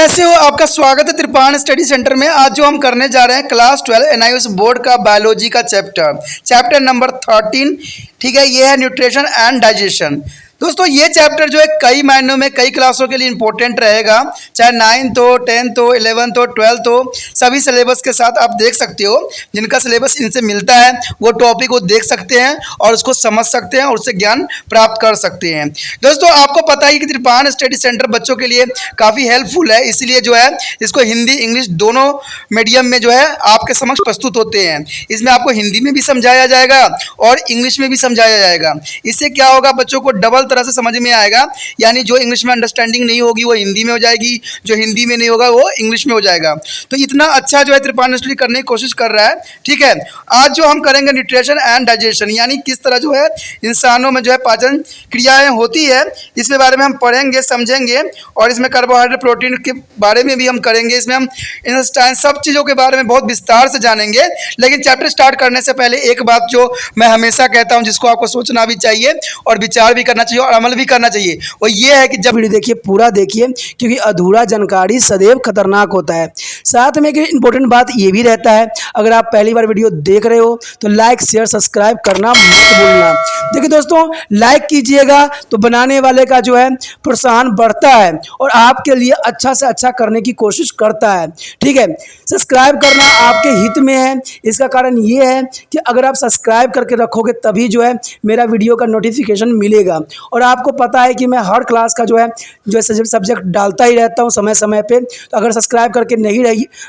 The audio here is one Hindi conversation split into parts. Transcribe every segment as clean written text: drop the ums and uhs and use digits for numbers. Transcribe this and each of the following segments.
कैसे हो? आपका स्वागत है त्रिपाण स्टडी सेंटर में। आज जो हम करने जा रहे हैं क्लास 12 एनआईओएस बोर्ड का बायोलॉजी का चैप्टर नंबर 13। ठीक है, ये है न्यूट्रिशन एंड डाइजेशन। दोस्तों ये चैप्टर जो है कई महीनों में कई क्लासों के लिए इंपॉर्टेंट रहेगा, चाहे 9th हो, 10th हो, 11th हो, 12th हो, सभी सिलेबस के साथ आप देख सकते हो। जिनका सिलेबस इनसे मिलता है वो टॉपिक को देख सकते हैं और उसको समझ सकते हैं और उससे ज्ञान प्राप्त कर सकते हैं। दोस्तों आपको पता ही कि त्रिपाण स्टडी सेंटर बच्चों के लिए काफ़ी हेल्पफुल है, इसलिए जो है इसको हिंदी इंग्लिश दोनों मीडियम में जो है आपके समक्ष प्रस्तुत होते हैं। इसमें आपको हिंदी में भी समझाया जाएगा और इंग्लिश में भी समझाया जाएगा। इससे क्या होगा, बच्चों को डबल तरह से समझ में आएगा। यानी जो इंग्लिश में अंडरस्टैंडिंग नहीं होगी वो हिंदी में हो जाएगी, जो हिंदी में नहीं होगा वो इंग्लिश में हो जाएगा। तो इतना अच्छा जो है त्रिपाण स्टडी करने की कोशिश कर रहा है। ठीक है, आज जो हम करेंगे न्यूट्रिशन एंड डाइजेशन, यानी किस तरह जो है इंसानों में जो है पाचन क्रियाएं होती है, इसके बारे में हम पढ़ेंगे समझेंगे। और इसमें कार्बोहाइड्रेट प्रोटीन के बारे में भी हम करेंगे। इसमें हम इंटेस्टाइन सब चीज़ों के बारे में बहुत विस्तार से जानेंगे। लेकिन चैप्टर स्टार्ट करने से पहले एक बात जो मैं हमेशा कहता हूं, जिसको आपको सोचना भी चाहिए और विचार भी करना चाहिए और अमल भी करना चाहिए, वो ये है कि जब वीडियो देखिए, पूरा देखिए, क्योंकि अधूरा जानकारी सदैव खतरनाक होता है। साथ में एक इंपॉर्टेंट बात ये भी रहता है, अगर आप पहली बार वीडियो देख रहे हो तो लाइक शेयर सब्सक्राइब करना मत भूलना। देखिए दोस्तों, लाइक कीजिएगा तो बनाने वाले का जो है प्रोत्साहन बढ़ता है और आपके लिए अच्छा से अच्छा करने की कोशिश करता है। ठीक है, सब्सक्राइब करना आपके हित में है। इसका कारण ये है कि अगर आप सब्सक्राइब करके रखोगे तभी जो है मेरा वीडियो का नोटिफिकेशन मिलेगा। और आपको पता है कि मैं हर क्लास का जो है सब्जेक्ट डालता ही रहता हूं समय समय पे। तो अगर सब्सक्राइब करके नहीं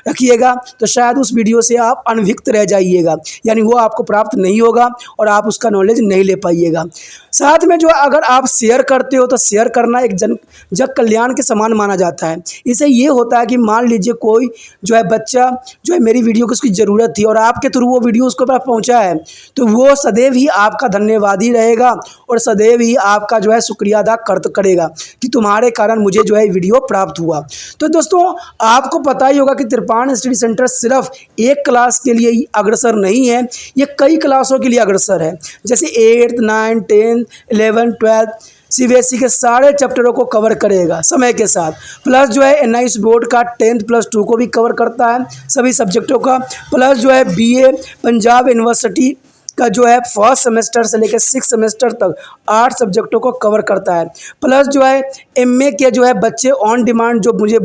रखिएगा तो शायद उस वीडियो से आप अनभिज्ञ रह जाइएगा, यानी वो आपको प्राप्त नहीं होगा और आप उसका नॉलेज नहीं ले पाइएगा। साथ में जो अगर आप शेयर करते हो तो शेयर करना एक जग कल्याण के समान माना जाता है। इससे ये होता है कि मान लीजिए कोई जो है बच्चा जो है मेरी वीडियो को उसकी ज़रूरत थी और आपके थ्रू वो वीडियो उसको पास पहुंचा है, तो वो सदैव ही आपका धन्यवादी रहेगा और सदैव ही आपका जो है शुक्रिया अदा करेगा कि तुम्हारे कारण मुझे जो है वीडियो प्राप्त हुआ। तो दोस्तों आपको पता ही होगा कि त्रिपाण स्टडी सेंटर सिर्फ एक क्लास के लिए ही अग्रसर नहीं है, ये कई क्लासों के लिए अग्रसर है। जैसे 8th 9th 10th 11th 12th CBSE के सारे चैप्टरों को कवर करेगा समय के साथ। प्लस जो है एनआईओएस बोर्ड का 10th+2 को भी कवर करता है, सभी सब्जेक्टों का। प्लस जो है बीए पंजाब यूनिवर्सिटी का जो है फर्स्ट सेमेस्टर से लेकर 6th सेमेस्टर तक 8 सब्जेक्टों को कवर करता है। प्लस जो है एमए के जो है बच्चे ऑन डिमांड जो मुझे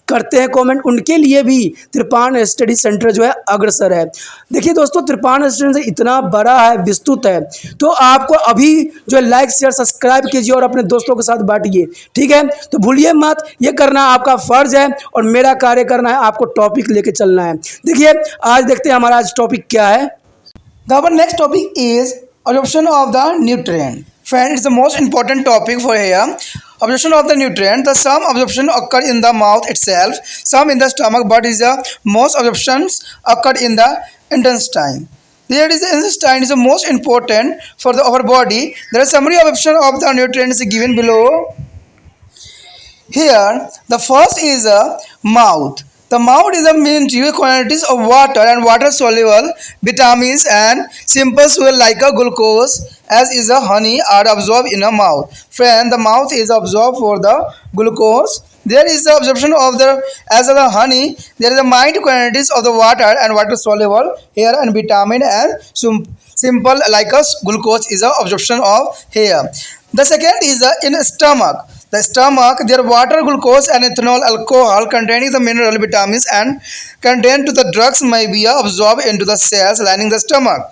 करते हैं कमेंट, उनके लिए भी त्रिपाण स्टडी सेंटर जो है अग्रसर है। देखिए दोस्तों, त्रिपाण स्टडी सेंटर इतना बड़ा है, विस्तृत है, तो आपको अभी जो है लाइक शेयर सब्सक्राइब कीजिए और अपने दोस्तों के साथ बांटिए। ठीक है, तो भूलिए मत, ये करना आपका फर्ज है और मेरा कार्य करना है आपको टॉपिक लेके चलना है। देखिए आज देखते हैं हमारा आज टॉपिक क्या है। our next topic is absorption of the nutrient. Friend, it's the most important topic for here. Absorption of the nutrient. The some absorption occur in the mouth itself, some in the stomach, but is the most absorptions occur in the intestine. There is the intestine is the most important for our body. There is summary absorption of the nutrients given below. Here, the first is a mouth. The mouth is a mean quantities of water and water-soluble vitamins and simple fuel like a glucose, as is a honey, are absorbed in a mouth. Friend, the mouth is absorbed for the glucose. There is the absorption of the as of the honey. There is a minute quantities of the water and water-soluble hair and vitamin and simple like a glucose is the absorption of hair. The second is the in stomach. The stomach, their water, glucose and ethanol, alcohol containing the mineral vitamins and contain to the drugs may be absorbed into the cells lining the stomach.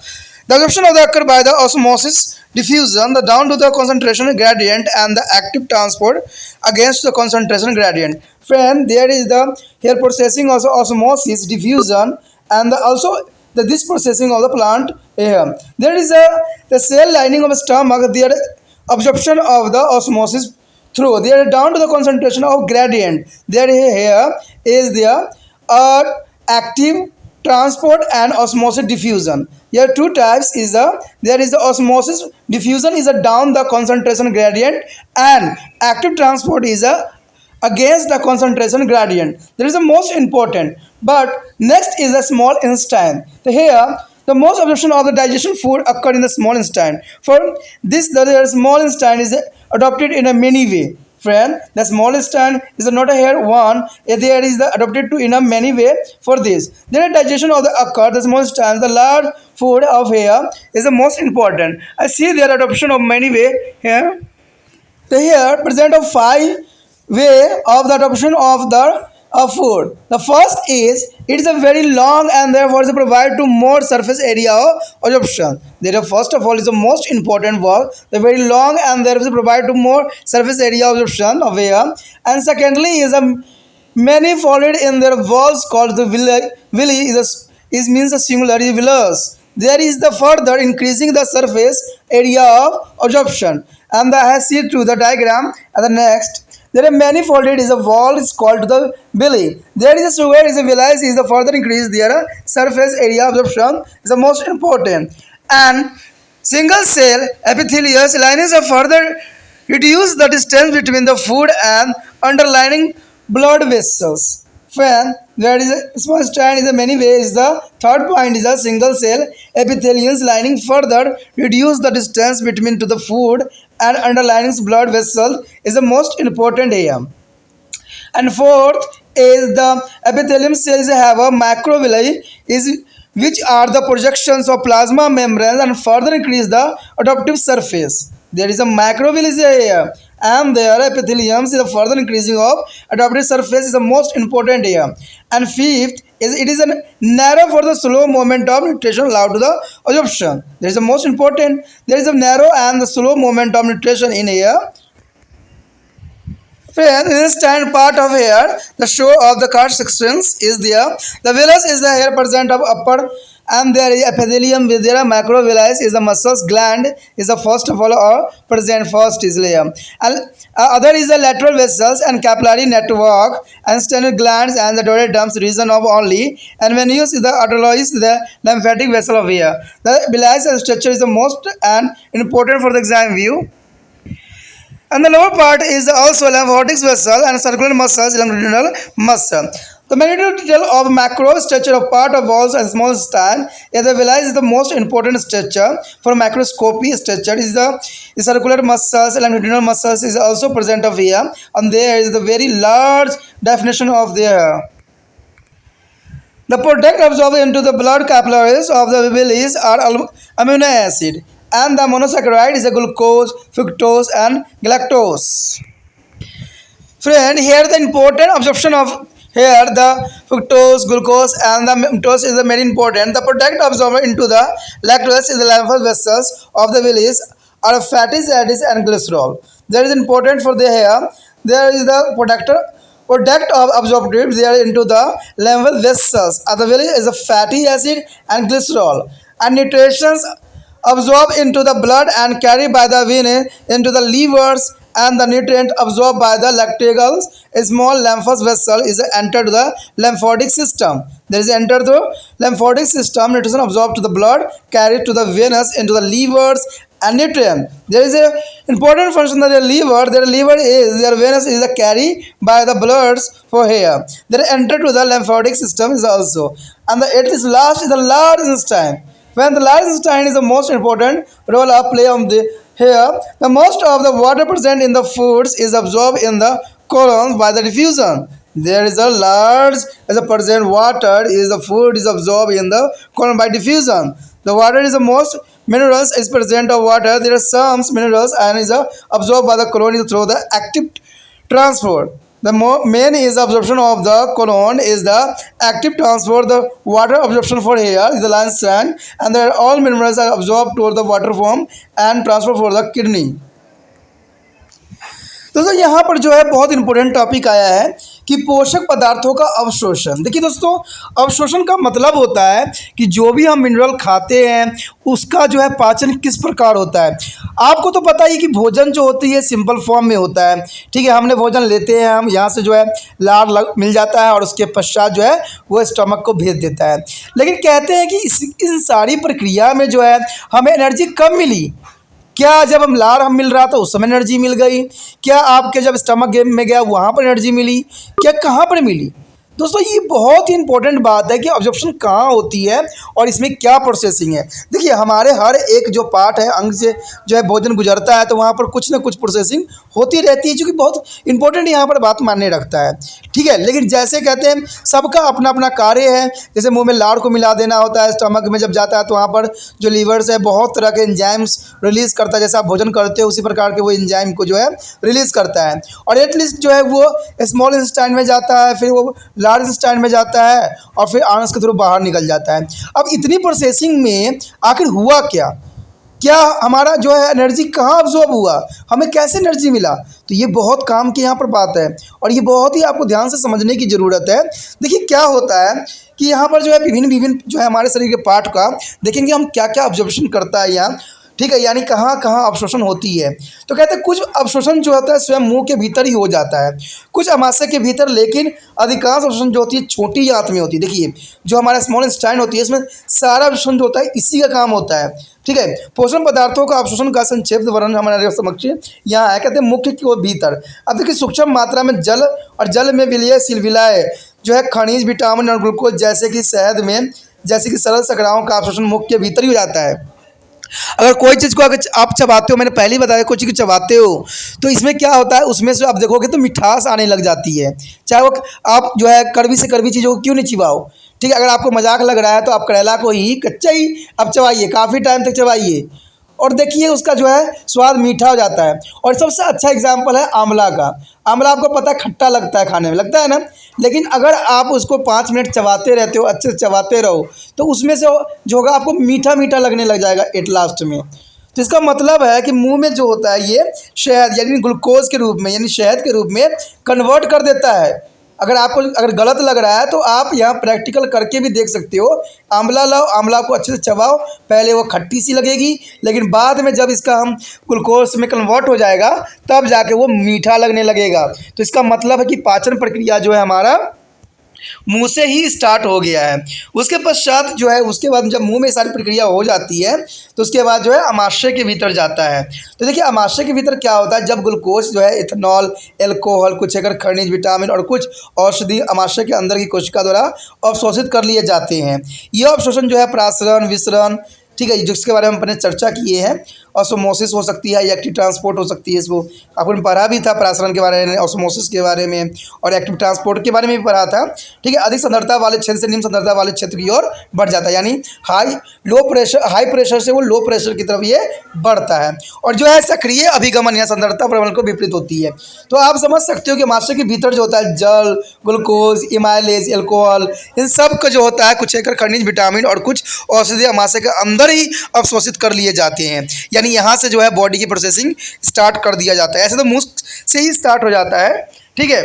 The absorption of the occur by the osmosis diffusion, the down to the concentration gradient and the active transport against the concentration gradient. Friend, there is the here processing also osmosis diffusion and also this processing of the plant air. There is the cell lining of the stomach, their absorption of the osmosis through they are down to the concentration of gradient. There here is the active transport and osmosis diffusion. Here two types is there is the osmosis diffusion is a down the concentration gradient and active transport is against the concentration gradient. There is the most important, but next is the small intestine. So here the most absorption of the digestion food occur in the small intestine. For this, the small intestine is adopted in a many way. Friend, the small intestine is not a hair one. There is the adapted to in a many way for this. Then digestion of the occur. The small intestine, the large food of hair is the most important. I see their adoption of many way here. The here present of five way of the adoption of the of food. The first is it is a very long and therefore is provide to more surface area of absorption. There first of all is the most important word. The very long and therefore provide to more surface area of absorption of air. And secondly is a many folded in their walls called the villi. Villi is means a singular is villus. There is the further increasing the surface area of absorption. And the has see through the diagram and the next. There are many folded is a wall is called the villi. There is a sugar is a villi is the further increase their surface area absorption is the most important. And single cell epithelial linings are further reduce the distance between the food and underlying blood vessels. When there is a small strand is a many ways. The third point is a single cell epithelial lining further reduce the distance between to the food and underlying blood vessel is the most important area. And fourth is the epithelium cells have a macrovilli is which are the projections of plasma membranes and further increase the adaptive surface. There is a macrovilli area and their epithelium is a further increasing of adaptive surface is the most important area. And fifth is it is a narrow for the slow movement of nutrition allowed to the absorption. There is the most important. There is a narrow and the slow movement of nutrition in here. Friend, in the stand part of hair, the show of the cut sections is there. The villus is the hair present of upper and there is epithelium with their macrovilli is the muscles gland is the first of all or present first is layer. And other is the lateral vessels and capillary network and sternal glands and the duodenum's region of only and venous is the artery is the lymphatic vessel of hair. The biliary structure is the most and important for the exam view. And the lower part is also lymphatic vessel and circular muscles, longitudinal muscle. The magnitude detail of macro structure of part of walls and small intestine is the villi is the most important structure for macroscopy structure is the circular muscles, longitudinal muscles is also present of here and there is the very large definition of there. The product absorbed into the blood capillaries of the villi are amino acid and the monosaccharide is a glucose, fructose and galactose. Friend, here the important absorption of here the fructose, glucose and the maltose is very important. The product absorbed into the lactose is the lymphatic vessels of the villi are fatty acids and glycerol. That is important for the hair. There is the product of absorbed there into the lymphatic vessels of the villi is a fatty acid and glycerol. And nutrients absorbed into the blood and carried by the vein into the livers and the nutrient absorbed by the lacteals, a small lymphous vessel is entered the lymphatic system. There is entered the lymphatic system, nutrition absorbed to the blood, carried to the venous into the livers and nutrient. There is a important function of the liver. Their liver is their venous is the carry by the bloods for hair. They enter to the lymphatic system is also. And the it is last is the large intestine. When the large intestine is the most important role of play on the hair, the most of the water present in the foods is absorbed in the colon by the diffusion. There is a large as a percent water is the food is absorbed in the colon by diffusion. The water is the most minerals is present of water. There are some minerals and is absorbed by the colon through the active transport. The main is absorption of the colon is the active transport. The water absorption for hair is the line strand and there are all minerals are absorbed toward the water form and transfer for the kidney. दोस्तों यहाँ पर जो है बहुत इंपॉर्टेंट टॉपिक आया है कि पोषक पदार्थों का अवशोषण। देखिए दोस्तों, अवशोषण का मतलब होता है कि जो भी हम मिनरल खाते हैं उसका जो है पाचन किस प्रकार होता है। आपको तो पता ही कि भोजन जो होती है सिंपल फॉर्म में होता है, ठीक है। हमने भोजन लेते हैं, हम यहाँ से जो है लार मिल जाता है और उसके पश्चात जो है वो स्टमक को भेज देता है। लेकिन कहते हैं कि इन सारी प्रक्रिया में जो है हमें एनर्जी कब मिली। क्या जब हम लार हम मिल रहा था उस समय एनर्जी मिल गई? क्या आपके जब स्टमक गेम में गया वहाँ पर एनर्जी मिली? क्या कहाँ पर मिली? दोस्तों ये बहुत ही इंपॉर्टेंट बात है कि ऑब्जर्प्शन कहाँ होती है और इसमें क्या प्रोसेसिंग है। देखिए हमारे हर एक जो पार्ट है, अंग से जो है भोजन गुजरता है, तो वहाँ पर कुछ ना कुछ प्रोसेसिंग होती रहती है, जो कि बहुत इंपॉर्टेंट यहाँ पर बात मायने रखता है। ठीक है, लेकिन जैसे कहते हैं सबका अपना अपना कार्य है। जैसे मुंह में लाड़ को मिला देना होता है, स्टमक में जब जाता है तो वहाँ पर जो लीवर्स है बहुत तरह के एंजाइम्स रिलीज़ करता है। जैसे आप भोजन करते हो उसी प्रकार के वो एंजाइम को जो है रिलीज़ करता है, और एटलीस्ट जो है वो स्मॉल इंटेस्टाइन में जाता है, फिर वो लार्ज इंटेस्टाइन में जाता है, और फिर आनस के थ्रू बाहर निकल जाता है। अब इतनी प्रोसेसिंग में आखिर हुआ क्या, क्या हमारा जो है एनर्जी कहाँ अब्जॉर्ब हुआ, हमें कैसे एनर्जी मिला, तो ये बहुत काम की यहाँ पर बात है, और ये बहुत ही आपको ध्यान से समझने की ज़रूरत है। देखिए क्या होता है कि यहाँ पर जो है विभिन्न विभिन्न जो है हमारे शरीर के पार्ट का देखेंगे हम क्या क्या ऑब्जर्वेशन करता है यहाँ। ठीक है, यानी कहाँ कहाँ अवशोषण होती है। तो कहते हैं कुछ अवशोषण जो होता है स्वयं मुंह के भीतर ही हो जाता है, कुछ अमाशय के भीतर, लेकिन अधिकांश अवशोषण जो होती है छोटी आंत में होती है। देखिए जो हमारा स्मॉल इंटेस्टाइन होती है इसमें सारा अवशोषण जो होता है इसी का काम होता है। ठीक है, पोषण पदार्थों का अवशोषण का संक्षिप्त वर्णन हमारे समक्ष यहाँ है। कहते हैं मुख्य की ओर भीतर। अब देखिए सूक्ष्म मात्रा में जल, और जल में विलय सिलविलाए जो है खनिज, विटामिन और ग्लूकोज जैसे कि शहद में जैसे कि सरल शर्कराओं का अवशोषण मुख्य के भीतर ही हो जाता है। अगर कोई चीज़ को अगर आप चबाते हो, मैंने पहले ही बताया कोई चीज़ को चबाते हो तो इसमें क्या होता है, उसमें से आप देखोगे तो मिठास आने लग जाती है। चाहे वो आप जो है कड़वी से कड़वी चीज़ों को क्यों नहीं चिबाओ। ठीक है, अगर आपको मजाक लग रहा है तो आप करेला को ही कच्चा ही आप चबाइए, काफ़ी टाइम तक चबाइए, और देखिए उसका जो है स्वाद मीठा हो जाता है। और सबसे अच्छा एग्जाम्पल है आंवला का। आंवला आपको पता है खट्टा लगता है, खाने में लगता है ना, लेकिन अगर आप उसको 5 मिनट चबाते रहते हो, अच्छे से चबाते रहो, तो उसमें से जो होगा आपको मीठा मीठा लगने लग जाएगा एट लास्ट में। तो इसका मतलब है कि मुंह में जो होता है ये शहद यानी ग्लूकोज के रूप में यानी शहद के रूप में कन्वर्ट कर देता है। अगर आपको अगर गलत लग रहा है तो आप यहाँ प्रैक्टिकल करके भी देख सकते हो। आंवला लाओ, आंवला को अच्छे से चबाओ, पहले वो खट्टी सी लगेगी, लेकिन बाद में जब इसका हम ग्लूकोज में कन्वर्ट हो जाएगा तब जाके वो मीठा लगने लगेगा। तो इसका मतलब है कि पाचन प्रक्रिया जो है हमारा मुंह से ही स्टार्ट हो गया है। उसके पश्चात जो है उसके बाद जब मुंह में सारी प्रक्रिया हो जाती है तो उसके बाद जो है अमाशय के भीतर जाता है। तो देखिए अमाशय के भीतर क्या होता है, जब ग्लूकोज जो है इथेनॉल, एल्कोहल, कुछ अगर खनिज, विटामिन और कुछ औषधि अमाशय के अंदर की कोशिका द्वारा अवशोषित कर लिए जाते हैं। यह अवशोषण जो है प्रासरण, विसरण, ठीक है, जिसके बारे में हमने चर्चा किए हैं, ऑस्मोसिस हो सकती है, एक्टिव ट्रांसपोर्ट हो सकती है। इसको आपने पढ़ा भी था प्रासरण के बारे में, ऑस्मोसिस के बारे में, और एक्टिव ट्रांसपोर्ट के बारे में भी पढ़ा था। ठीक है, अधिक सांद्रता वाले क्षेत्र से निम्न सांद्रता वाले क्षेत्र की ओर बढ़ जाता है, यानी हाई प्रेशर से वो लो प्रेशर की तरफ ये बढ़ता है। और जो है सक्रिय अभिगमन या सांद्रता प्रवण को विपरीत होती है। तो आप समझ सकते हो कि अमाशय के भीतर जो होता है जल, ग्लूकोज, इमाइलेज, एल्कोहल, इन सब का जो होता है कुछ एक खनिज, विटामिन और कुछ औषधि अमाशय के अंदर ही अवशोषित कर लिए जाते हैं। यानी यहाँ से जो है बॉडी की प्रोसेसिंग स्टार्ट कर दिया जाता है। ऐसे तो मुंह से ही स्टार्ट हो जाता है। ठीक है,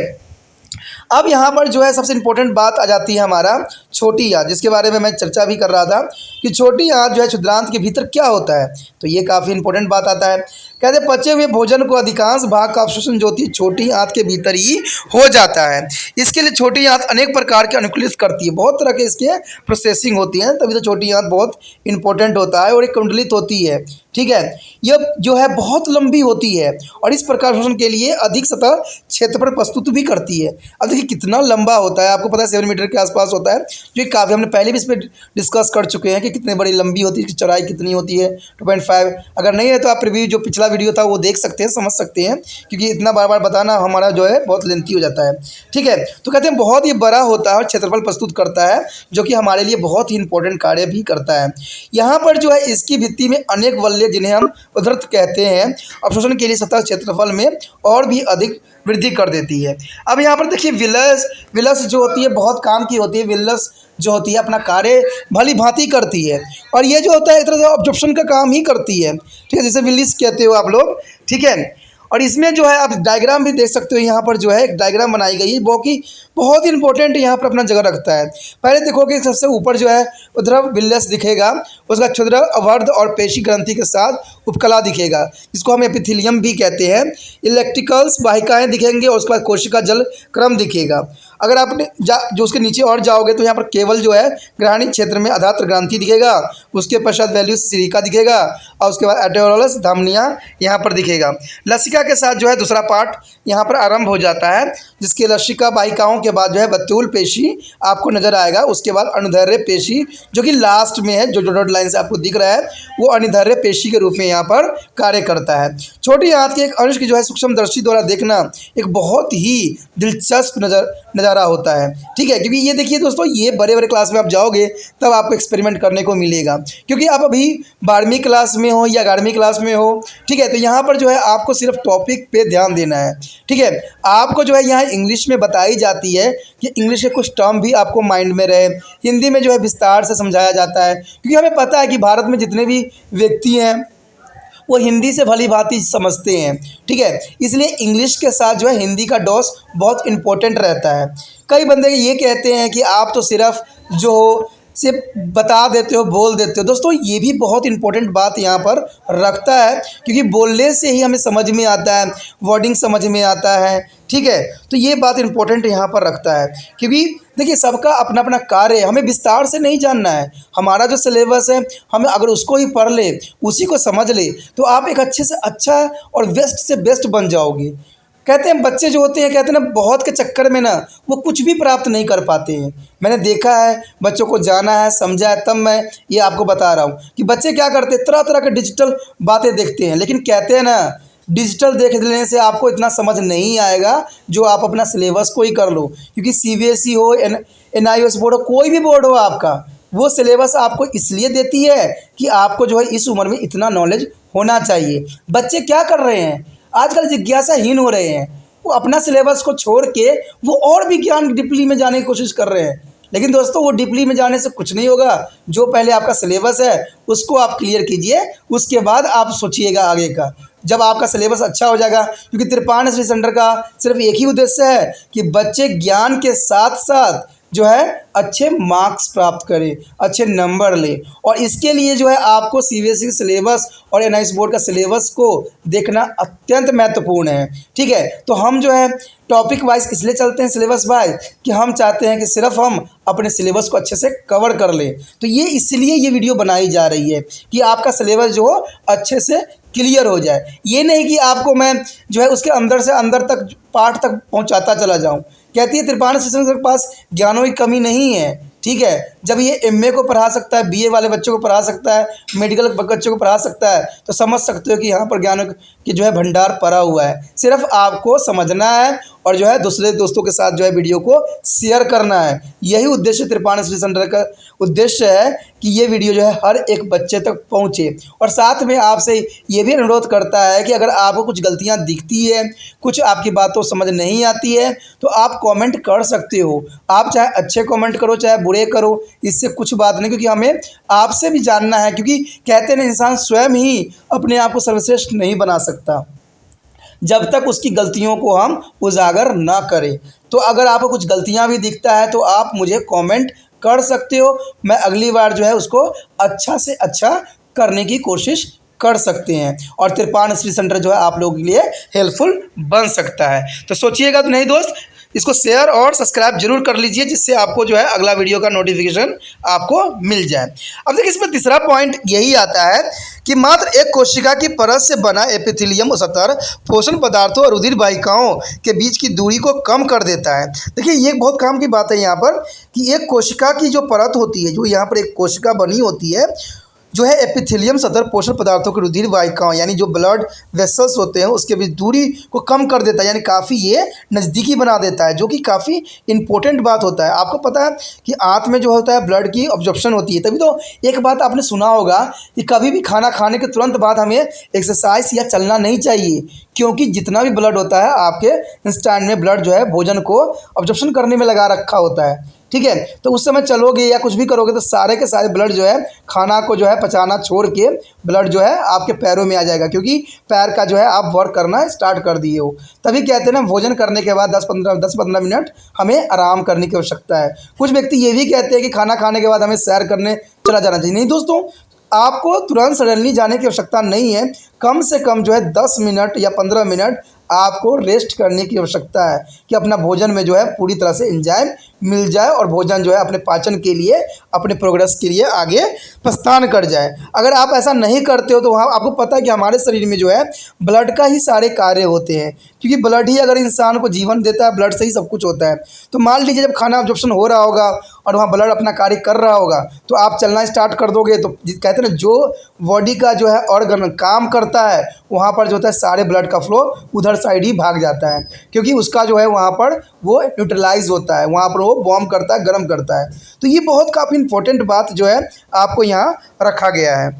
अब यहाँ पर जो है सबसे इम्पोर्टेंट बात आ जाती है हमारा छोटी आंत, जिसके बारे में मैं चर्चा भी कर रहा था कि छोटी आंत जो है क्षुद्रांत के भीतर क्या होता है। तो ये काफ़ी इंपॉर्टेंट बात आता है। कहते हैं पचे हुए भोजन को अधिकांश भाग का अवशोषण जो होती है छोटी आंत के भीतर ही हो जाता है। इसके लिए छोटी आंत अनेक प्रकार के अनुकूलित करती है, बहुत तरह के इसके प्रोसेसिंग होती है, तभी तो छोटी आंत बहुत इंपॉर्टेंट होता है और एक कुंडलित होती है। ठीक है, यह जो है बहुत लंबी होती है और इस प्रकार शोषण के लिए अधिक सतह क्षेत्रफल प्रस्तुत भी करती है। अब देखिए कितना लंबा होता है, आपको पता है 7 मीटर के आसपास होता है, जो काफ़ी हमने पहले भी इस पर डिस्कस कर चुके हैं कि कितनी बड़ी लंबी होती है, इसकी चौड़ाई कितनी होती है 2.5। अगर नहीं है तो आप प्रीव्यू जो पिछला वीडियो था वो देख सकते हैं, समझ सकते हैं, क्योंकि इतना बार बार बताना हमारा जो है बहुत लेंथी हो जाता है। ठीक है, तो कहते हैं बहुत ही बड़ा होता है और क्षेत्रफल प्रस्तुत करता है, जो कि हमारे लिए बहुत ही इंपॉर्टेंट कार्य भी करता है। यहाँ पर जो है इसकी भित्ति में अनेक वलय जिन्हें हम उद्धृत कहते हैं अवशोषण के लिए सतह क्षेत्रफल में और भी अधिक वृद्धि कर देती है। अब यहाँ पर देखिए विलस जो होती है बहुत काम की होती है। विलस जो होती है अपना कार्य भली भांति करती है और ये जो होता है एक तरह से ऑब्जर्प्शन का काम ही करती है। ठीक है, जैसे विलिस कहते हो आप लोग। ठीक है, और इसमें जो है आप डायग्राम भी देख सकते हो, यहाँ पर जो है एक डायग्राम बनाई गई है वो कि बहुत ही इंपॉर्टेंट यहाँ पर अपना जगह रखता है। पहले देखोगे सबसे ऊपर जो है उद्रव विलस दिखेगा, उसका क्षुद्र अवर्ध और पेशी ग्रंथि के साथ उपकला दिखेगा, जिसको हम एपिथेलियम भी कहते हैं। इलेक्ट्रिकल्स वाहिकाएँ दिखेंगे और उसके बाद कोशिका जल क्रम दिखेगा। अगर आपने जो उसके नीचे और जाओगे तो यहाँ पर केवल जो है ग्रहणी क्षेत्र में अधात्र ग्रंथि दिखेगा, उसके पश्चात वैल्यूज सिलिका दिखेगा और उसके बाद एटेरोलस धमनियाँ यहाँ पर दिखेगा। लसिका के साथ जो है दूसरा पार्ट यहाँ पर आरंभ हो जाता है, जिसके लसिका वाहिकाओं के बाद जो है बत्यूल पेशी आपको नजर आएगा। उसके बाद अनुदैर्ध्य पेशी जो कि लास्ट में है, जो डॉट लाइन से आपको दिख रहा है, वो अनुदैर्ध्य पेशी के रूप में यहाँ पर कार्य करता है। छोटी आंत के एक अंश की जो है सूक्ष्मदर्शी द्वारा देखना एक बहुत ही दिलचस्प नज़ारा होता है, ठीक है। क्योंकि ये देखिए दोस्तों, ये बड़े बड़े क्लास में आप जाओगे तब आपको एक्सपेरिमेंट करने को मिलेगा, क्योंकि आप अभी 12वीं क्लास में हो या 11वीं क्लास में हो, ठीक है। तो यहाँ पर जो है आपको सिर्फ टॉपिक पे ध्यान देना है, ठीक है। आपको जो है यहाँ इंग्लिश में बताई जाती है कि इंग्लिश के कुछ टर्म भी आपको माइंड में रहे, हिंदी में जो है विस्तार से समझाया जाता है, क्योंकि हमें पता है कि भारत में जितने भी व्यक्ति हैं वो हिंदी से भली भांति समझते हैं, ठीक है। इसलिए इंग्लिश के साथ जो है हिंदी का डोज बहुत इम्पोर्टेंट रहता है। कई बंदे ये कहते हैं कि आप तो सिर्फ जो सिर्फ बता देते हो, बोल देते हो। दोस्तों ये भी बहुत इंपॉर्टेंट बात यहाँ पर रखता है, क्योंकि बोलने से ही हमें समझ में आता है, वर्डिंग समझ में आता है, ठीक है। तो ये बात इंपॉर्टेंट यहाँ पर रखता है, क्योंकि देखिए सबका अपना अपना कार्य है, हमें विस्तार से नहीं जानना है। हमारा जो सिलेबस है, हमें अगर उसको ही पढ़ ले, उसी को समझ ले, तो आप एक अच्छे से अच्छा और बेस्ट से बेस्ट बन जाओगे। कहते हैं बच्चे जो होते हैं, कहते हैं ना, बहुत के चक्कर में ना वो कुछ भी प्राप्त नहीं कर पाते हैं। मैंने देखा है, बच्चों को जाना है, समझा है, तब मैं ये आपको बता रहा हूँ कि बच्चे क्या करते हैं, तरह तरह के डिजिटल बातें देखते हैं, लेकिन कहते हैं ना, डिजिटल देख लेने से आपको इतना समझ नहीं आएगा जो आप अपना सिलेबस को ही कर लो। क्योंकि CBSE हो, NIOS बोर्ड हो, कोई भी बोर्ड हो आपका, वो सिलेबस आपको इसलिए देती है कि आपको जो है इस उम्र में इतना नॉलेज होना चाहिए। बच्चे क्या कर रहे हैं आजकल, जिज्ञासाहीन हो रहे हैं, वो अपना सिलेबस को छोड़ के वो और भी ज्ञान डीपली में जाने की कोशिश कर रहे हैं। लेकिन दोस्तों वो डीपली में जाने से कुछ नहीं होगा। जो पहले आपका सिलेबस है उसको आप क्लियर कीजिए, उसके बाद आप सोचिएगा आगे का। जब आपका सिलेबस अच्छा हो जाएगा, क्योंकि त्रिपाण स्टडी सेंटर का सिर्फ एक ही उद्देश्य है कि बच्चे ज्ञान के साथ साथ जो है अच्छे मार्क्स प्राप्त करें, अच्छे नंबर ले, और इसके लिए जो है आपको CBSE सिलेबस और NIOS बोर्ड का सिलेबस को देखना अत्यंत महत्वपूर्ण है, ठीक है। तो हम जो है टॉपिक वाइज इसलिए चलते हैं सिलेबस वाइज कि हम चाहते हैं कि सिर्फ हम अपने सिलेबस को अच्छे से कवर कर लें। तो ये इसलिए ये वीडियो बनाई जा रही है कि आपका सिलेबस जो हो अच्छे से क्लियर हो जाए। ये नहीं कि आपको मैं जो है उसके अंदर से अंदर तक पार्ट तक पहुंचाता चला जाऊं। कहती है त्रिपाण स्टेशन के पास ज्ञानों की कमी नहीं है, ठीक है। जब ये MA को पढ़ा सकता है, BA वाले बच्चों को पढ़ा सकता है, मेडिकल बच्चों को पढ़ा सकता है, तो समझ सकते हो कि यहाँ पर ज्ञानों की जो है भंडार पड़ा हुआ है। सिर्फ आपको समझना है और जो है दूसरे दोस्तों के साथ जो है वीडियो को शेयर करना है। यही उद्देश्य त्रिपाण स्टडी सेंटर का उद्देश्य है कि ये वीडियो जो है हर एक बच्चे तक पहुँचे। और साथ में आपसे ये भी अनुरोध करता है कि अगर आपको कुछ गलतियाँ दिखती है, कुछ आपकी बातों समझ नहीं आती है, तो आप कमेंट कर सकते हो। आप चाहे अच्छे कमेंट करो चाहे बुरे करो, इससे कुछ बात नहीं, क्योंकि हमें आपसे भी जानना है। क्योंकि कहते हैं इंसान स्वयं ही अपने आप को सर्वश्रेष्ठ नहीं बना सकता जब तक उसकी गलतियों को हम उजागर ना करें। तो अगर आपको कुछ गलतियां भी दिखता है तो आप मुझे कमेंट कर सकते हो, मैं अगली बार जो है उसको अच्छा से अच्छा करने की कोशिश कर सकते हैं, और त्रिपाण स्टडी सेंटर जो है आप लोगों के लिए हेल्पफुल बन सकता है। तो सोचिएगा तो नहीं दोस्त, इसको शेयर और सब्सक्राइब जरूर कर लीजिए, जिससे आपको जो है अगला वीडियो का नोटिफिकेशन आपको मिल जाए। अब देखिए इसमें तीसरा पॉइंट यही आता है कि मात्र एक कोशिका की परत से बना एपिथेलियम सतर पोषण पदार्थों और रुधिर वाहिकाओं के बीच की दूरी को कम कर देता है। देखिए ये बहुत काम की बात है यहाँ पर कि एक कोशिका की जो परत होती है, जो यहाँ पर एक कोशिका बनी होती है, जो है एपिथेलियम सतर पोषण पदार्थों की रुधिर वाहिकाओं यानी जो ब्लड वेसल्स होते हैं उसके बीच दूरी को कम कर देता है, यानी काफ़ी ये नज़दीकी बना देता है, जो कि काफ़ी इंपॉर्टेंट बात होता है। आपको पता है कि आंत में जो होता है ब्लड की ऑब्जॉर्प्शन होती है, तभी तो एक बात आपने सुना होगा कि कभी भी खाना खाने के तुरंत बाद हमें एक्सरसाइज या चलना नहीं चाहिए, क्योंकि जितना भी ब्लड होता है आपके इंस्टेंट में ब्लड जो है भोजन को ऑब्जॉर्प्शन करने में लगा रखा होता है, ठीक है। तो उस समय चलोगे या कुछ भी करोगे तो सारे के सारे ब्लड जो है खाना को जो है पचाना छोड़ के ब्लड जो है आपके पैरों में आ जाएगा, क्योंकि पैर का जो है आप वर्क करना स्टार्ट कर दिए हो। तभी कहते हैं ना भोजन करने के बाद 10-15 मिनट हमें आराम करने की आवश्यकता है। कुछ व्यक्ति ये भी कहते हैं कि खाना खाने के बाद हमें सैर करने चला जाना चाहिए। नहीं दोस्तों, आपको तुरंत सडनली जाने की आवश्यकता नहीं है। कम से कम जो है 10 मिनट या 15 मिनट आपको रेस्ट करने की आवश्यकता है कि अपना भोजन में जो है पूरी तरह से एंजाइम मिल जाए और भोजन जो है अपने पाचन के लिए, अपने प्रोग्रेस के लिए आगे प्रस्थान कर जाए। अगर आप ऐसा नहीं करते हो तो वहाँ आपको पता है कि हमारे शरीर में जो है ब्लड का ही सारे कार्य होते हैं, क्योंकि ब्लड ही अगर इंसान को जीवन देता है, ब्लड से ही सब कुछ होता है। तो मान लीजिए जब खाना अब्जॉर्प्शन हो रहा होगा और वहाँ ब्लड अपना कार्य कर रहा होगा तो आप चलना स्टार्ट कर दोगे, तो कहते हैं ना, जो बॉडी का जो है ऑर्गन काम करता है वहाँ पर जो होता है सारे ब्लड का फ्लो उधर साइड ही भाग जाता है, क्योंकि उसका जो है वहाँ पर वो न्यूट्रलाइज होता है, वहाँ पर वो बॉम्ब करता है, गर्म करता है। तो ये बहुत काफ़ी इंपॉर्टेंट बात जो है आपको यहाँ रखा गया है।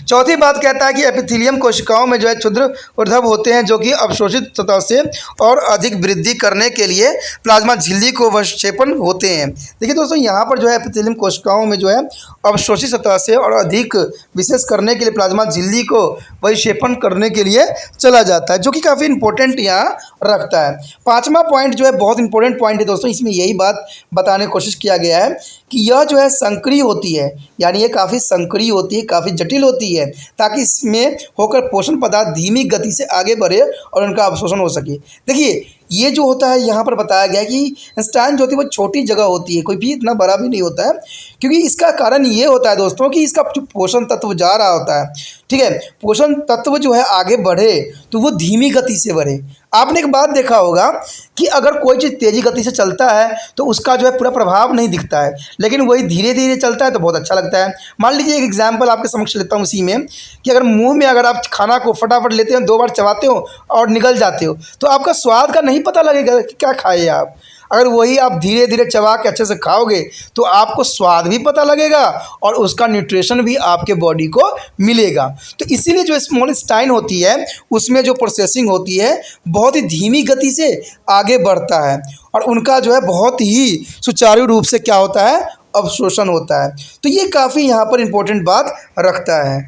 चौथी बात कहता है कि एपिथेलियम कोशिकाओं में जो है क्षुद्र ऊर्ध्व होते हैं, जो कि अवशोषित सतह से और अधिक वृद्धि करने के लिए प्लाज्मा झिल्ली को विक्षेपण होते हैं। देखिए दोस्तों, यहाँ पर जो है एपिथेलियम कोशिकाओं में जो है अवशोषित सतह से और अधिक विशेष करने के लिए प्लाज्मा झिल्ली को विक्षेपण करने के लिए चला जाता है, जो कि काफ़ी इंपॉर्टेंट यहाँ रखता है। पाँचवा पॉइंट जो है बहुत इंपॉर्टेंट पॉइंट है दोस्तों, इसमें यही बात बताने की कोशिश किया गया है कि यह जो है संकरी होती है, यानी ये काफ़ी संकरी होती है, काफ़ी जटिल होती है, ताकि इसमें होकर पोषण पदार्थ धीमी गति से आगे बढ़े और उनका अवशोषण हो सके। देखिए, ये जो होता है यहाँ पर बताया गया है कि इंटेस्टाइन जो होती है वो छोटी जगह होती है, कोई भी इतना बड़ा भी नहीं होता है, क्योंकि इसका कारण ये होता है दोस्तों कि इसका जो पोषण तत्व जा रहा होता है, ठीक है, पोषण तत्व जो है आगे बढ़े तो वो धीमी गति से बढ़े। आपने एक बात देखा होगा कि अगर कोई चीज़ तेज़ी गति से चलता है तो उसका जो है पूरा प्रभाव नहीं दिखता है, लेकिन वही धीरे धीरे चलता है तो बहुत अच्छा लगता है। मान लीजिए एक एग्जांपल आपके समक्ष लेता हूँ उसी में, कि अगर मुंह में अगर आप खाना को फटाफट लेते हो, 2 बार चबाते हो और निगल जाते हो, तो आपका स्वाद का नहीं पता लगेगा कि क्या खाए आप। अगर वही आप धीरे धीरे चबा के अच्छे से खाओगे तो आपको स्वाद भी पता लगेगा और उसका न्यूट्रिशन भी आपके बॉडी को मिलेगा। तो इसीलिए जो स्मॉल इंटेस्टाइन होती है उसमें जो प्रोसेसिंग होती है बहुत ही धीमी गति से आगे बढ़ता है और उनका जो है बहुत ही सुचारू रूप से क्या होता है, अवशोषण होता है। तो ये काफ़ी यहाँ पर इम्पोर्टेंट बात रखता है।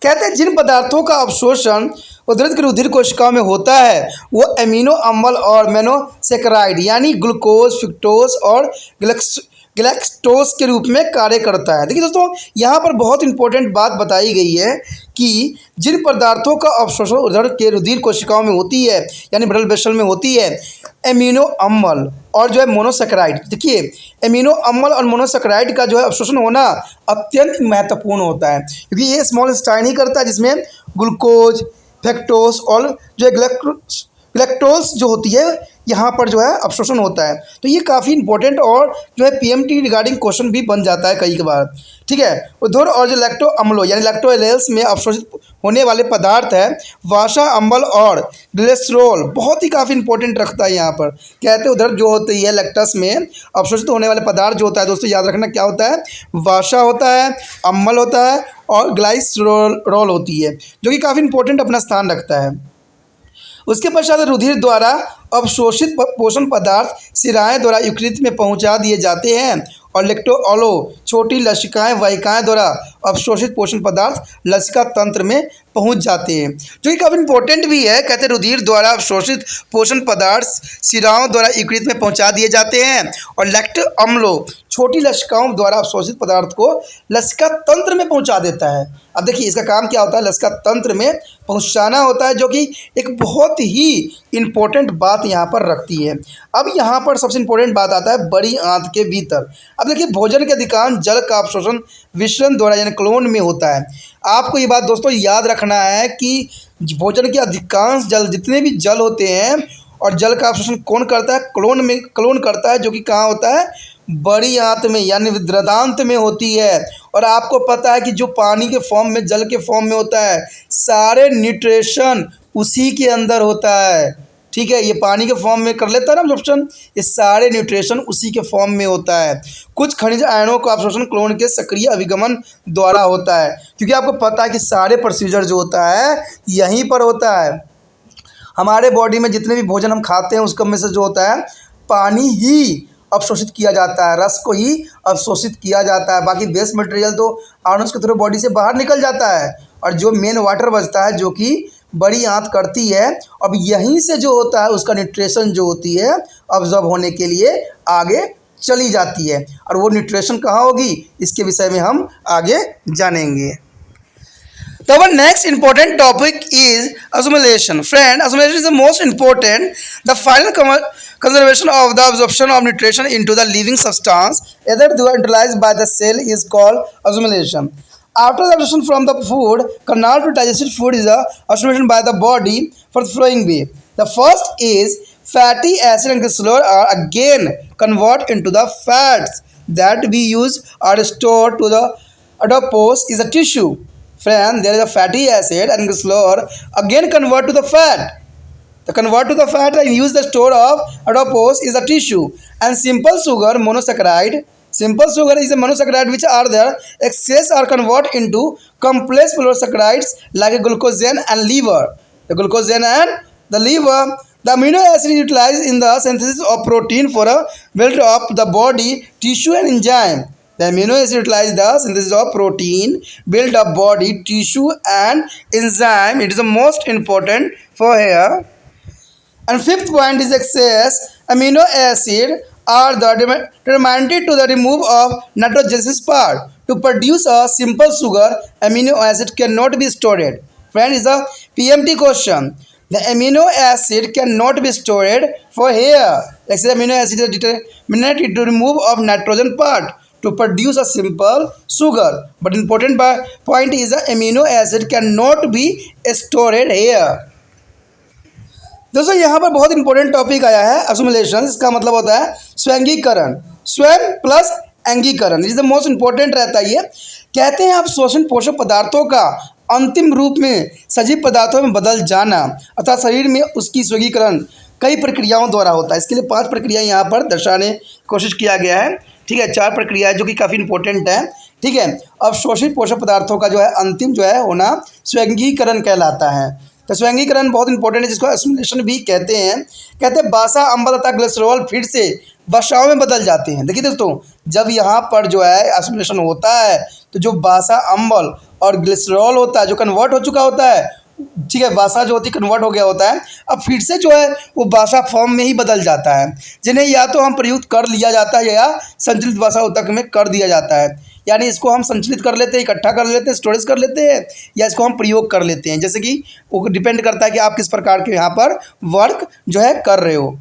कहते हैं जिन पदार्थों का अवशोषण उद्धृत की रुधिर कोशिकाओं में होता है वो एमिनो अम्ल और मोनोसेकेराइड यानी ग्लूकोज, फ्रुक्टोज और गैलेक्टोज के रूप में कार्य करता है। देखिए दोस्तों, यहाँ पर बहुत इंपॉर्टेंट बात बताई गई है कि जिन पदार्थों का अवशोषण उद्धर के रुधिर कोशिकाओं में होती है यानी ब्लड वेसल में होती है, एमिनो अम्ल और जो है मोनोसेकेराइड। देखिए, एमिनो अम्ल और मोनोसेकेराइड का जो है अवशोषण होना अत्यंत महत्वपूर्ण होता है, क्योंकि ये स्मॉल इंटेस्टाइन ही करता है, जिसमें ग्लूकोज, फ्रक्टोज और जो है गैलेक्टोज जो होती है यहाँ पर जो है अवशोषण होता है। तो ये काफ़ी इंपॉर्टेंट और जो है पीएमटी रिगार्डिंग क्वेश्चन भी बन जाता है कई बार, ठीक है। उधर और जो लैक्टो अम्लों यानी लैक्टोएलेल्स में अवशोषित होने वाले पदार्थ है वाशा अम्ल और ग्लिसरॉल, बहुत ही काफ़ी इंपॉर्टेंट रखता है यहाँ पर। कहते हैं उधर जो होती है लैक्टस में अवशोषित होने वाले पदार्थ जो होता है दोस्तों, याद रखना क्या होता है, वाशा होता है, अम्ल होता है और ग्लाइसरॉल होती है, जो कि काफ़ी इंपॉर्टेंट अपना स्थान रखता है। उसके पश्चात रुधिर द्वारा अवशोषित पोषण पदार्थ शिराएं द्वारा यकृत में पहुंचा दिए जाते हैं और लेक्टोअलो छोटी लसिकाएं वाहिकाएं द्वारा अवशोषित पोषण पदार्थ लसिका तंत्र में पहुंच जाते हैं, जो कि काफ़ी इंपॉर्टेंट भी है। कहते हैं रुधिर द्वारा अवशोषित पोषण पदार्थ शिराओं द्वारा यकृत में पहुंचा दिए जाते हैं और लैक्ट अम्लों छोटी लसिकाओं द्वारा अवशोषित पदार्थ को लसिका तंत्र में पहुंचा देता है। अब देखिए इसका काम क्या होता है, लसिका तंत्र में पहुंचाना होता है, जो कि एक बहुत ही इम्पोर्टेंट बात यहाँ पर रखती है। अब यहाँ पर सबसे इम्पोर्टेंट बात आता है बड़ी आंत के भीतर। अब देखिए भोजन के अधिकांश जल का अवशोषण विसरण द्वारा यानी क्लोन में होता है। आपको ये बात दोस्तों याद रखना है कि भोजन के अधिकांश जल, जितने भी जल होते हैं और जल का अवशोषण कौन करता है, क्लोन करता है, जो कि कहाँ होता है, बड़ी आंत में यानी हृदयांत में होती है। और आपको पता है कि जो पानी के फॉर्म में, जल के फॉर्म में होता है, सारे न्यूट्रिशन उसी के अंदर होता है, ठीक है। ये पानी के फॉर्म में कर लेता है ना अब्जॉर्प्शन, ये सारे न्यूट्रिशन उसी के फॉर्म में होता है। कुछ खनिज आयनों का अब्जॉर्प्शन क्लोन के सक्रिय अभिगमन द्वारा होता है, क्योंकि आपको पता है कि सारे प्रोसीजर जो होता है यहीं पर होता है। हमारे बॉडी में जितने भी भोजन हम खाते हैं उसका में से जो होता है पानी ही अवशोषित किया जाता है, रस को ही अवशोषित किया जाता है, बाकी वेस्ट मटेरियल तो आयनों के थ्रू बॉडी से बाहर निकल जाता है और जो मेन वाटर बचता है, जो कि बड़ी आंत करती है। अब यहीं से जो होता है उसका न्यूट्रिशन जो होती है अब्जॉर्ब होने के लिए आगे चली जाती है, और वो न्यूट्रिशन कहाँ होगी इसके विषय में हम आगे जानेंगे। The one next important topic is assimilation. Friend, assimilation is the most important. The final conservation of the absorption of nutrition into the living substance, either internalized by the cell, is called assimilation. After the absorption from the food, canal to digested food is the assimilation by the body for the flowing way. The first is fatty acid and glycerol are again converted into the fats that we use are stored to the adipose is a tissue. Friend, there is a fatty acid and glycerol again convert to the fat. The convert to the fat and use the store of adipose is a tissue. And simple sugar monosaccharide. Simple sugar is a monosaccharide which are there. Excess are converted into complex polysaccharides like glucosan and liver. The glucosan and the liver. The amino acid utilized in the synthesis of protein for a build up the body, tissue and enzyme. The amino acid utilized the synthesis of protein, build up body, tissue and enzyme. It is the most important for here. And fifth point is excess amino acid are the determined to the remove of nitrogenous part. To produce a simple sugar, amino acid cannot be stored. Friend, is a PMT question. The amino acid cannot be stored for here. Excess amino acid is determined to remove of nitrogen part to produce a simple sugar. But important point is the amino acid cannot be stored here. दोस्तों यहाँ पर बहुत इंपॉर्टेंट टॉपिक आया है असुमिलेशन. इसका मतलब होता है स्वैंगीकरण. स्वयं प्लस एंगीकरण इज द मोस्ट इंपॉर्टेंट रहता है. ये कहते हैं आप शोषण पोषक पदार्थों का अंतिम रूप में सजीव पदार्थों में बदल जाना अर्थात शरीर में उसकी स्वर्गीकरण कई प्रक्रियाओं द्वारा होता है. इसके लिए 5 प्रक्रिया यहाँ पर दर्शाने की कोशिश किया गया है. ठीक है, 4 प्रक्रिया जो कि काफ़ी इंपॉर्टेंट है. ठीक है, अब शोषित पोषक पदार्थों का जो है अंतिम जो है होना स्वैंगीकरण कहलाता है. तो स्वैंगीकरण बहुत इंपॉर्टेंट है जिसको एसिमिलेशन भी कहते हैं. कहते हैं बासा अम्ल तथा ग्लिसरॉल फिर से वसाओं में बदल जाते हैं. देखिए दोस्तों, जब यहाँ पर जो है एसिमिलेशन होता है तो जो बासा अम्ल और ग्लिसरॉल होता है जो कन्वर्ट हो चुका होता है, ठीक है, बासा जो होती है कन्वर्ट हो गया होता है, अब फिर से जो है वो बासा फॉर्म में ही बदल जाता है, जिन्हें या तो हम प्रयुक्त कर लिया जाता है या संचलित बासा उतक में कर दिया जाता है. यानी इसको हम संचलित कर लेते हैं, इकट्ठा कर लेते हैं, स्टोरेज कर लेते हैं, या इसको हम प्रयोग कर लेते हैं. जैसे कि वो डिपेंड करता है कि आप किस प्रकार के यहाँ पर वर्क जो है कर रहे हो.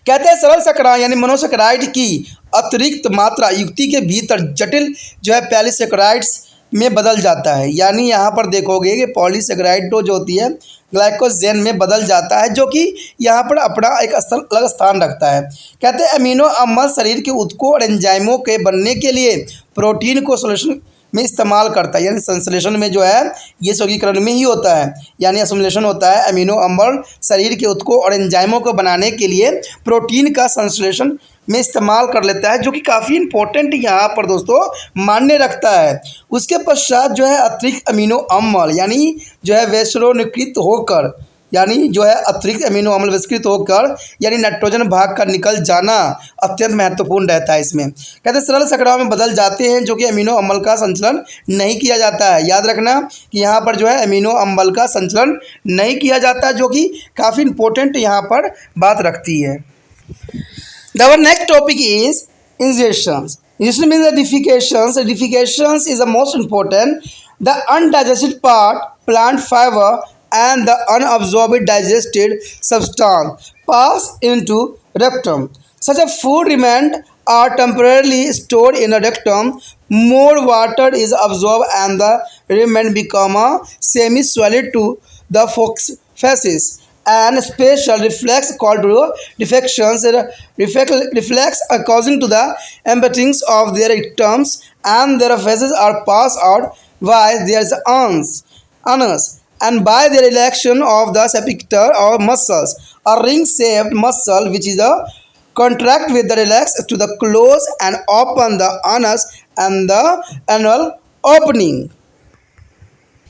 कहते हैं सरल सैकराइड यानी मोनोसैकराइड की अतिरिक्त मात्रा युक्ति के भीतर जटिल जो है पॉलीसैकराइड्स में बदल जाता है. यानी यहाँ पर देखोगे कि पॉलीसैकराइड जो होती है ग्लाइकोजेन में बदल जाता है, जो कि यहाँ पर अपना एक अलग स्थान रखता है. कहते हैं अमीनो अम्ल शरीर के ऊतकों और एंजाइमों के बनने के लिए प्रोटीन को सोल्यूशन में इस्तेमाल करता है. यानी संश्लेषण में जो है ये स्वर्गीकरण में ही होता है. यानी असुमिलेशन होता है अमीनो अम्ल शरीर के ऊतकों और एंजाइमों को बनाने के लिए प्रोटीन का संश्लेषण में इस्तेमाल कर लेता है, जो कि काफ़ी इंपॉर्टेंट यहाँ पर दोस्तों मान्य रखता है. उसके पश्चात जो है अतिरिक्त अमीनो अम्ल यानी जो है वैश्रोनिकृत होकर यानी जो है अतिरिक्त अमीनो अम्ल विस्कृत होकर यानी नाइट्रोजन भाग का निकल जाना अत्यंत महत्वपूर्ण रहता है. इसमें कहते हैं सरल सैकराओं में बदल जाते हैं जो कि अमीनो अम्ल का संचलन नहीं किया जाता है. याद रखना कि यहाँ पर जो है अमीनो अम्ल का संचलन नहीं किया जाता, जो कि काफ़ी इंपॉर्टेंट यहाँ पर बात रखती है. Our next topic is ingestions. Ingestion means the defecations. The defecations is the most important. The undigested part, plant fiber, and the unabsorbed digested substance pass into rectum. Such a food remnant are temporarily stored in a rectum. More water is absorbed and the remnant become a semi-solid to the faces. And special reflex called defections reflex causing to the emptyings of their rectums and their faces are passed out while there is anus and by the relaxation of the sphincter or muscles, a ring-shaped muscle which is a contract with the relax to the close and open the anus and the anal opening.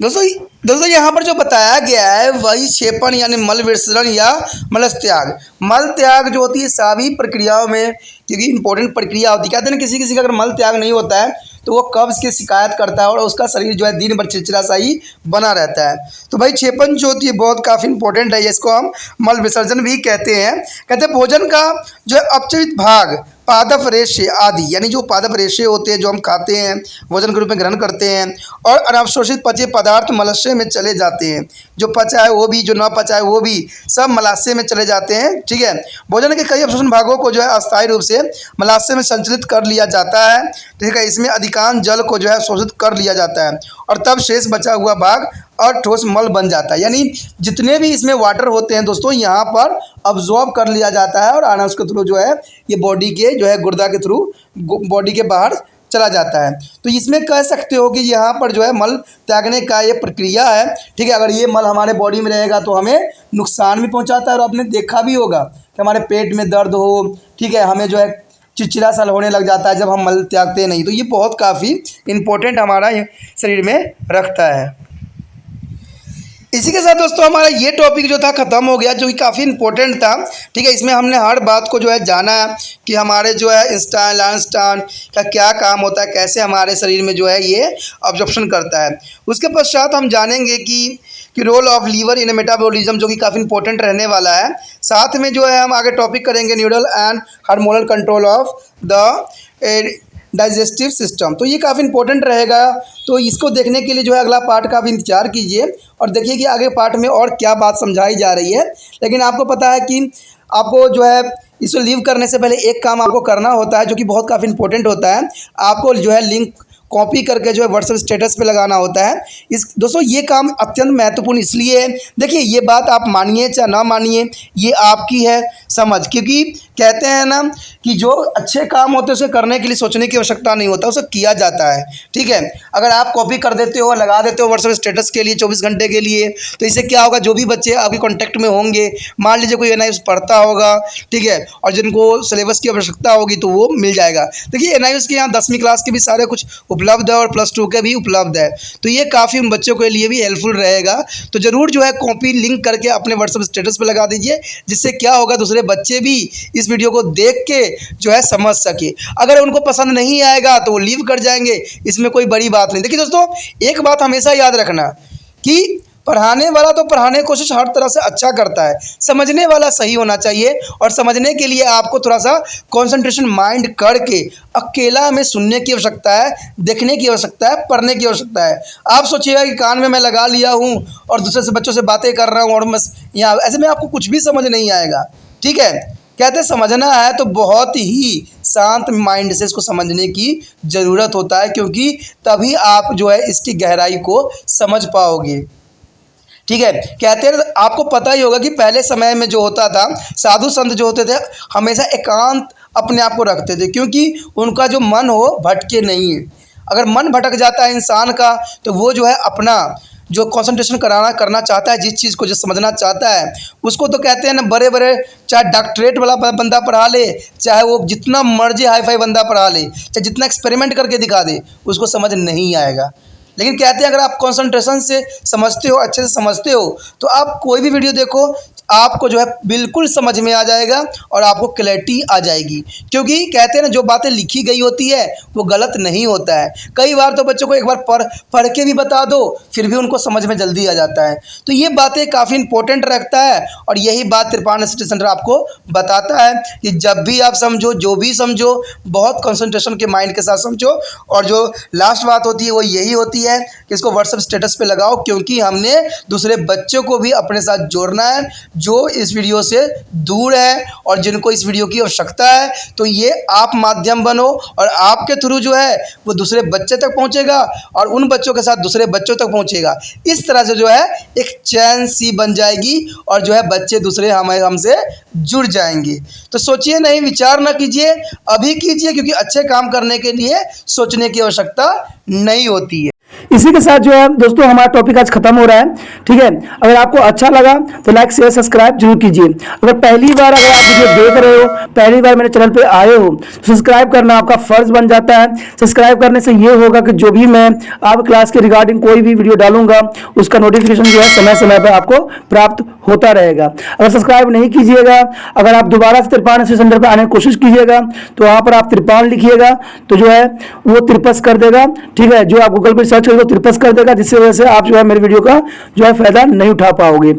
दोस्तों यहाँ पर जो बताया गया है वही क्षेपण यानी मल विसर्जन या मल त्याग जो होती है सभी प्रक्रियाओं में, क्योंकि इंपॉर्टेंट प्रक्रिया होती है. कहते हैं ना किसी का अगर मल त्याग नहीं होता है तो वो कब्ज की शिकायत करता है और उसका शरीर जो है दिन भर चिड़चिड़ा सा ही बना रहता है. तो भाई क्षेपण जो होती है बहुत काफ़ी इंपॉर्टेंट है, इसको हम मल विसर्जन भी कहते हैं. कहते हैं भोजन का जो है अपचयित भाग पादप रेशे आदि, यानी जो पादप रेशे होते हैं जो हम खाते हैं, भोजन के रूप में ग्रहण करते हैं, और अनवशोषित पचे पदार्थ मलाशय में चले जाते हैं। जो पचा है वो भी, जो ना पचा है वो भी, सब मलाशय में चले जाते हैं। ठीक है, भोजन के कई अवशोषण भागों को जो है अस्थायी रूप से मलाशय में संचलित कर लिया जाता है। ठीक है, इसमें अधिकांश जल को जो है शोषित कर लिया जाता है और तब शेष बचा हुआ भाग और ठोस मल बन जाता है। यानी जितने भी इसमें वाटर होते हैं दोस्तों, यहाँ पर अब्जॉर्ब कर लिया जाता है और अनाज के थ्रू जो है ये बॉडी के जो है गुर्दा के थ्रू बॉडी के बाहर चला जाता है। तो इसमें कह सकते हो कि यहाँ पर जो है मल त्यागने का ये प्रक्रिया है। ठीक है, अगर ये मल हमारे बॉडी में रहेगा तो हमें नुकसान भी पहुँचाता है, और आपने देखा भी होगा कि हमारे पेट में दर्द हो, ठीक है, हमें जो है चिड़चिड़ा सा होने लग जाता है जब हम मल त्यागते नहीं। तो ये बहुत काफ़ी इम्पोर्टेंट हमारा शरीर में रखता है। इसी के साथ दोस्तों हमारा ये टॉपिक जो था ख़त्म हो गया, जो कि काफ़ी इंपॉर्टेंट था। ठीक है, इसमें हमने हर बात को जो है जाना कि हमारे जो है इंस्टान लांस्टान का क्या काम होता है, कैसे हमारे शरीर में जो है ये अब्जॉर्प्शन करता है। उसके पश्चात हम जानेंगे कि role of liver in metabolism, जो कि काफ़ी इंपॉर्टेंट रहने वाला है। साथ में जो है हम आगे टॉपिक करेंगे neural and hormonal control of the digestive system. तो ये काफ़ी इंपॉर्टेंट रहेगा, तो इसको देखने के लिए जो है अगला पार्ट का भी इंतजार कीजिए और देखिए कि आगे पार्ट में और क्या बात समझाई जा रही है। लेकिन आपको पता है कि आपको जो है इसको लीव करने से पहले एक काम आपको करना होता है जो कि बहुत काफ़ी इंपॉर्टेंट होता है। आपको जो है लिंक कॉपी करके जो है व्हाट्सएप स्टेटस पे लगाना होता है। इस दोस्तों ये काम अत्यंत महत्वपूर्ण इसलिए है, देखिए ये बात आप मानिए चाहे ना मानिए, ये आपकी है समझ, क्योंकि कहते हैं ना कि जो अच्छे काम होते हैं उसे करने के लिए सोचने की आवश्यकता नहीं होता, उसे किया जाता है। ठीक है, अगर आप कॉपी कर देते हो, लगा देते हो व्हाट्सएप स्टेटस के लिए 24 घंटे के लिए, तो इससे क्या होगा, जो भी बच्चे आपके कॉन्टैक्ट में होंगे, मान लीजिए कोई NIOS पढ़ता होगा, ठीक है, और जिनको सिलेबस की आवश्यकता होगी तो वो मिल जाएगा। देखिए NIOS के यहाँ 10वीं क्लास के भी सारे कुछ उपलब्ध है और +2 के भी उपलब्ध है, तो ये काफ़ी उन बच्चों के लिए भी हेल्पफुल रहेगा। तो ज़रूर जो है कॉपी लिंक करके अपने व्हाट्सएप स्टेटस पे लगा दीजिए, जिससे क्या होगा दूसरे बच्चे भी इस वीडियो को देख के जो है समझ सके। अगर उनको पसंद नहीं आएगा तो वो लीव कर जाएंगे, इसमें कोई बड़ी बात नहीं। देखिए दोस्तों एक बात हमेशा याद रखना कि पढ़ाने वाला तो पढ़ाने की कोशिश हर तरह से अच्छा करता है, समझने वाला सही होना चाहिए, और समझने के लिए आपको थोड़ा सा कंसंट्रेशन माइंड करके अकेला हमें सुनने की आवश्यकता है, देखने की आवश्यकता है, पढ़ने की आवश्यकता है। आप सोचिएगा कि कान में मैं लगा लिया हूँ और दूसरे से बच्चों से बातें कर रहा हूँ और बस यहाँ, ऐसे में आपको कुछ भी समझ नहीं आएगा। ठीक है, कहते समझना है तो बहुत ही शांत माइंड से इसको समझने की ज़रूरत होता है, क्योंकि तभी आप जो है इसकी गहराई को समझ पाओगे। ठीक है, कहते हैं आपको पता ही होगा कि पहले समय में जो होता था, साधु संत जो होते थे हमेशा एकांत अपने आप को रखते थे, क्योंकि उनका जो मन हो भटके नहीं है। अगर मन भटक जाता है इंसान का तो वो जो है अपना जो कंसंट्रेशन करना चाहता है, जिस चीज़ को जो समझना चाहता है, उसको तो कहते हैं ना, बड़े बड़े चाहे डॉक्टरेट वाला बंदा पढ़ा ले, चाहे वो जितना मर्जी हाई फाई बंदा पढ़ा ले, चाहे जितना एक्सपेरिमेंट करके दिखा दे, उसको समझ नहीं आएगा। लेकिन कहते हैं अगर आप कंसंट्रेशन से समझते हो, अच्छे से समझते हो, तो आप कोई भी वीडियो देखो आपको जो है बिल्कुल समझ में आ जाएगा और आपको क्लैरिटी आ जाएगी, क्योंकि कहते हैं ना जो बातें लिखी गई होती है वो गलत नहीं होता है। कई बार तो बच्चों को एक बार पढ़ के भी बता दो फिर भी उनको समझ में जल्दी आ जाता है। तो ये बातें काफ़ी इंपॉर्टेंट रखता है, और यही बात त्रिपाण स्टडी सेंटर आपको बताता है कि जब भी आप समझो, जो भी समझो, बहुत कंसंट्रेशन के माइंड के साथ समझो। और जो लास्ट बात होती है वो यही होती है कि इसको व्हाट्सएप स्टेटस पे लगाओ, क्योंकि हमने दूसरे बच्चों को भी अपने साथ जोड़ना है जो इस वीडियो से दूर है और जिनको इस वीडियो की आवश्यकता है। तो ये आप माध्यम बनो और आपके थ्रू जो है वो दूसरे बच्चे तक पहुंचेगा और उन बच्चों के साथ दूसरे बच्चों तक पहुंचेगा। इस तरह से जो है एक चैन सी बन जाएगी और जो है बच्चे दूसरे हमसे जुड़ जाएंगे। तो सोचिए नहीं, विचार ना कीजिए, अभी कीजिए, क्योंकि अच्छे काम करने के लिए सोचने की आवश्यकता नहीं होती है। इसी के साथ जो है दोस्तों हमारा टॉपिक आज खत्म हो रहा है। ठीक है, अगर आपको अच्छा लगा तो लाइक शेयर सब्सक्राइब जरूर कीजिए। अगर पहली बार अगर आप वीडियो देख रहे हो, पहली बार मेरे चैनल पे आए हो, तो सब्सक्राइब करना आपका फर्ज बन जाता है। सब्सक्राइब करने से ये होगा कि जो भी मैं आप क्लास के रिगार्डिंग कोई भी वीडियो डालूंगा उसका नोटिफिकेशन जो है समय समय पर आपको प्राप्त होता रहेगा। अगर सब्सक्राइब नहीं कीजिएगा, अगर आप दोबारा से त्रिपाण स्टडी सेंटर पर आने की कोशिश कीजिएगा तो वहाँ पर आप त्रिपाण लिखिएगा तो जो है वो त्रिपस कर देगा। ठीक है, जो आप गूगल पर सर्च करेंगे त्रिपस कर देगा, जिससे वजह से आप जो है मेरे वीडियो का जो है फायदा नहीं उठा पाओगे।